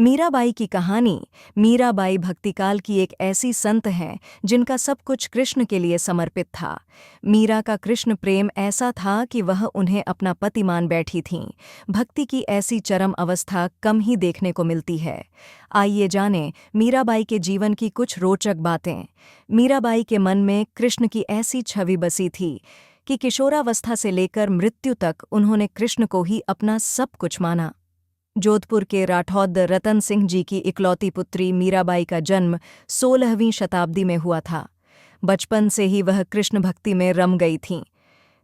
मीराबाई की कहानी। मीराबाई भक्तिकाल की एक ऐसी संत हैं जिनका सब कुछ कृष्ण के लिए समर्पित था। मीरा का कृष्ण प्रेम ऐसा था कि वह उन्हें अपना पति मान बैठी थीं। भक्ति की ऐसी चरम अवस्था कम ही देखने को मिलती है। आइए जानें मीराबाई के जीवन की कुछ रोचक बातें। मीराबाई के मन में कृष्ण की ऐसी छवि बसी थी कि किशोरावस्था से लेकर मृत्यु तक उन्होंने कृष्ण को ही अपना सब कुछ माना। जोधपुर के राठौद रतन सिंह जी की इकलौती पुत्री मीराबाई का जन्म 16वीं शताब्दी में हुआ था। बचपन से ही वह कृष्ण भक्ति में रम गई थीं।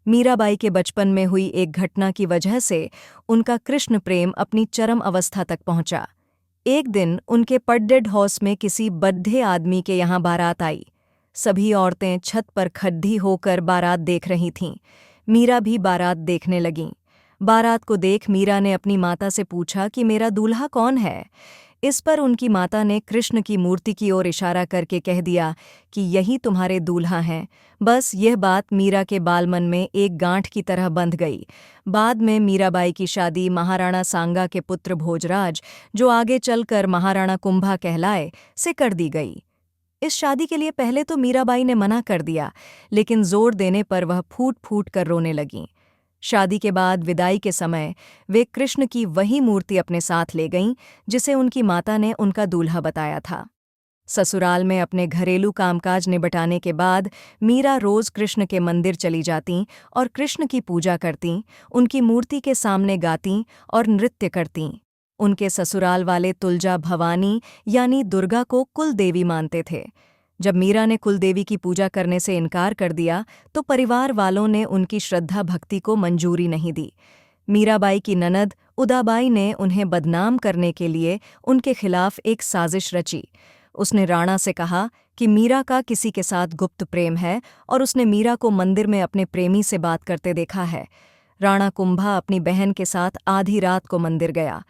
मीराबाई के बचपन में हुई एक घटना की वजह से उनका कृष्ण प्रेम अपनी चरम अवस्था तक पहुंचा। एक दिन उनके पड्डेड हाउस में किसी बड्ढे आदमी के यहाँ बारात आई। सभी औरतें छत पर खड्डी होकर बारात देख रही थीं। मीरा भी बारात देखने लगीं। बारात को देख मीरा ने अपनी माता से पूछा कि मेरा दूल्हा कौन है। इस पर उनकी माता ने कृष्ण की मूर्ति की ओर इशारा करके कह दिया कि यही तुम्हारे दूल्हा हैं। बस यह बात मीरा के बालमन में एक गांठ की तरह बंध गई। बाद में मीराबाई की शादी महाराणा सांगा के पुत्र भोजराज, जो आगे चलकर महाराणा कुंभा कहलाए, से कर दी गई। इस शादी के लिए पहले तो मीराबाई ने मना कर दिया, लेकिन जोर देने पर वह फूट फूट कर रोने लगीं। शादी के बाद विदाई के समय वे कृष्ण की वही मूर्ति अपने साथ ले गईं जिसे उनकी माता ने उनका दूल्हा बताया था। ससुराल में अपने घरेलू कामकाज निबटाने के बाद मीरा रोज कृष्ण के मंदिर चली जातीं और कृष्ण की पूजा करतीं, उनकी मूर्ति के सामने गातीं और नृत्य करतीं। उनके ससुराल वाले तुलजा भवानी यानी दुर्गा को कुल देवी मानते थे। जब मीरा ने कुलदेवी की पूजा करने से इनकार कर दिया तो परिवार वालों ने उनकी श्रद्धा भक्ति को मंजूरी नहीं दी। मीराबाई की ननद उदाबाई ने उन्हें बदनाम करने के लिए उनके खिलाफ एक साजिश रची। उसने राणा से कहा कि मीरा का किसी के साथ गुप्त प्रेम है और उसने मीरा को मंदिर में अपने प्रेमी से बात करते देखा है। राणा कुंभा अपनी बहन के साथ आधी रात को मंदिर गया।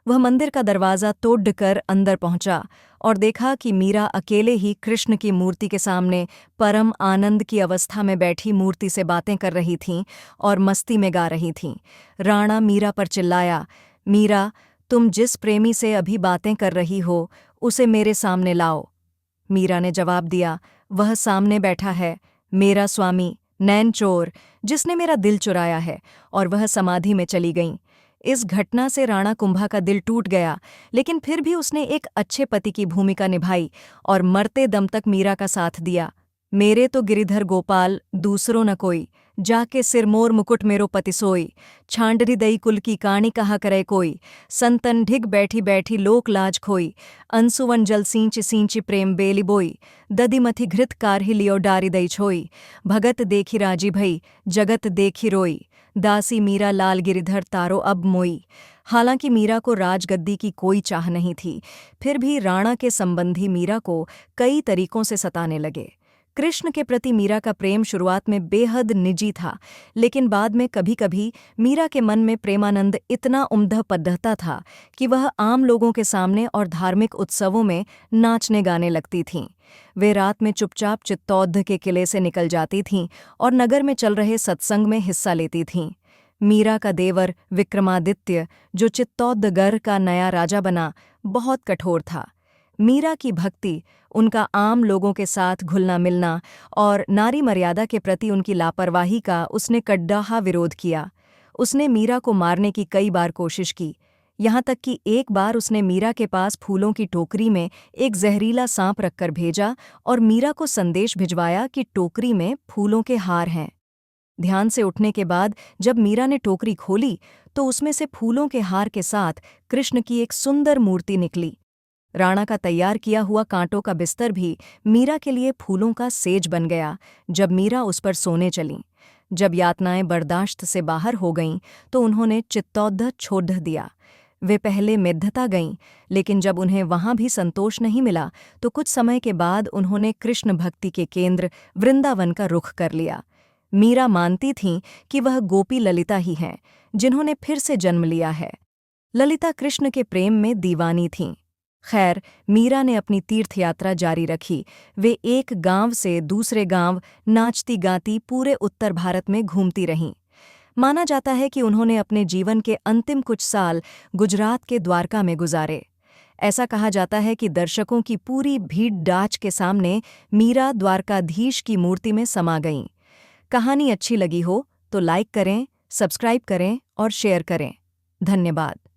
वह मंदिर का दरवाज़ा तोड़कर अंदर पहुंचा और देखा कि मीरा अकेले ही कृष्ण की मूर्ति के सामने परम आनंद की अवस्था में बैठी मूर्ति से बातें कर रही थीं और मस्ती में गा रही थीं। राणा मीरा पर चिल्लाया, मीरा, तुम जिस प्रेमी से अभी बातें कर रही हो उसे मेरे सामने लाओ। मीरा ने जवाब दिया, वह सामने बैठा है, मेरा स्वामी नैन चोर, जिसने मेरा दिल चुराया है, और वह समाधि में चली गईं। इस घटना से राणा कुंभा का दिल टूट गया, लेकिन फिर भी उसने एक अच्छे पति की भूमिका निभाई और मरते दम तक मीरा का साथ दिया। मेरे तो गिरिधर गोपाल दूसरो न कोई, जाके सिरमोर मुकुट मेरो पति सोई। छांडरी दई कुल की कहानी कहा करे कोई, संतन ढिग बैठी बैठी लोक लाज खोई। अंसुवन जल सींच सींच प्रेम बेली बोई, दधिमथि घृत कारहि लियो डारी दई छोई। भगत देखी राजी भई, जगत देखी रोई। दासी मीरा लाल गिरिधर तारो अब मोई। हालांकि मीरा को राजगद्दी की कोई चाह नहीं थी, फिर भी राणा के संबंधी मीरा को कई तरीकों से सताने लगे। कृष्ण के प्रति मीरा का प्रेम शुरुआत में बेहद निजी था, लेकिन बाद में कभी-कभी मीरा के मन में प्रेमानंद इतना उम्दा पद्धता था कि वह आम लोगों के सामने और धार्मिक उत्सवों में नाचने गाने लगती थीं। वे रात में चुपचाप चित्तौड़ के किले से निकल जाती थीं और नगर में चल रहे सत्संग में हिस्सा लेती थीं। मीरा का देवर विक्रमादित्य, जो चित्तौड़गढ़ का नया राजा बना, बहुत कठोर था। मीरा की भक्ति, उनका आम लोगों के साथ घुलना मिलना और नारी मर्यादा के प्रति उनकी लापरवाही का उसने कड्डाहा विरोध किया। उसने मीरा को मारने की कई बार कोशिश की, यहाँ तक कि एक बार उसने मीरा के पास फूलों की टोकरी में एक जहरीला सांप रखकर भेजा और मीरा को संदेश भिजवाया कि टोकरी में फूलों के हार हैं। ध्यान से उठने के बाद जब मीरा ने टोकरी खोली तो उसमें से फूलों के हार के साथ कृष्ण की एक सुंदर मूर्ति निकली। राणा का तैयार किया हुआ कांटों का बिस्तर भी मीरा के लिए फूलों का सेज बन गया जब मीरा उस पर सोने चलीं। जब यातनाएं बर्दाश्त से बाहर हो गईं तो उन्होंने चित्तौड़ छोड़ दिया। वे पहले मेद्धता गईं, लेकिन जब उन्हें वहां भी संतोष नहीं मिला तो कुछ समय के बाद उन्होंने कृष्ण भक्ति के केंद्र वृंदावन का रुख कर लिया। मीरा मानती थीं कि वह गोपी ललिता ही हैं, जिन्होंने फिर से जन्म लिया है। ललिता कृष्ण के प्रेम में दीवानी थीं। खैर, मीरा ने अपनी तीर्थयात्रा जारी रखी। वे एक गांव से दूसरे गांव नाचती गाती पूरे उत्तर भारत में घूमती रहीं। माना जाता है कि उन्होंने अपने जीवन के अंतिम कुछ साल गुजरात के द्वारका में गुजारे। ऐसा कहा जाता है कि दर्शकों की पूरी भीड़ डाच के सामने मीरा द्वारकाधीश की मूर्ति में समा गईं। कहानी अच्छी लगी हो तो लाइक करें, सब्सक्राइब करें और शेयर करें। धन्यवाद।